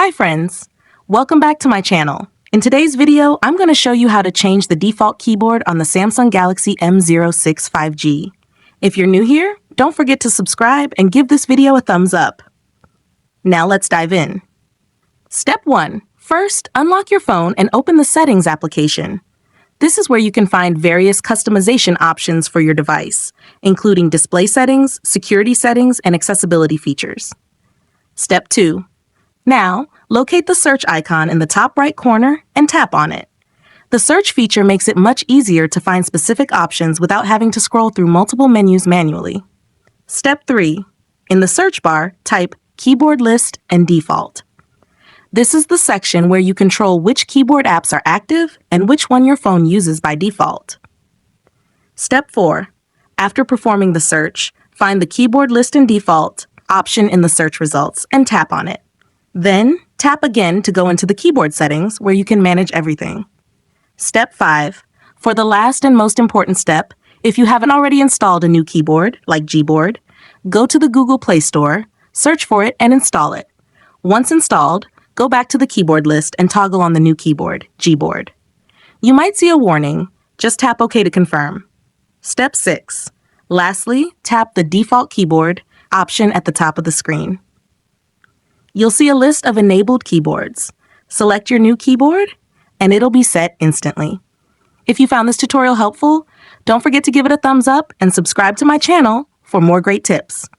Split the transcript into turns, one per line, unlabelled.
Hi friends, welcome back to my channel. In today's video, I'm going to show you how to change the default keyboard on the Samsung Galaxy M06 5G. If you're new here, don't forget to subscribe and give this video a thumbs up. Now let's dive in. Step 1. First, unlock your phone and open the Settings application. This is where you can find various customization options for your device, including display settings, security settings, and accessibility features. Step 2. Now, locate the search icon in the top right corner and tap on it. The search feature makes it much easier to find specific options without having to scroll through multiple menus manually. Step 3. In the search bar, type Keyboard List and Default. This is the section where you control which keyboard apps are active and which one your phone uses by default. Step 4. After performing the search, find the Keyboard List and Default option in the search results and tap on it. Then, tap again to go into the keyboard settings where you can manage everything. Step 5. For the last and most important step, if you haven't already installed a new keyboard, like Gboard, go to the Google Play Store, search for it, and install it. Once installed, go back to the keyboard list and toggle on the new keyboard, Gboard. You might see a warning. Just tap OK to confirm. Step 6. Lastly, tap the Default Keyboard option at the top of the screen. You'll see a list of enabled keyboards. Select your new keyboard, and it'll be set instantly. If you found this tutorial helpful, don't forget to give it a thumbs up and subscribe to my channel for more great tips.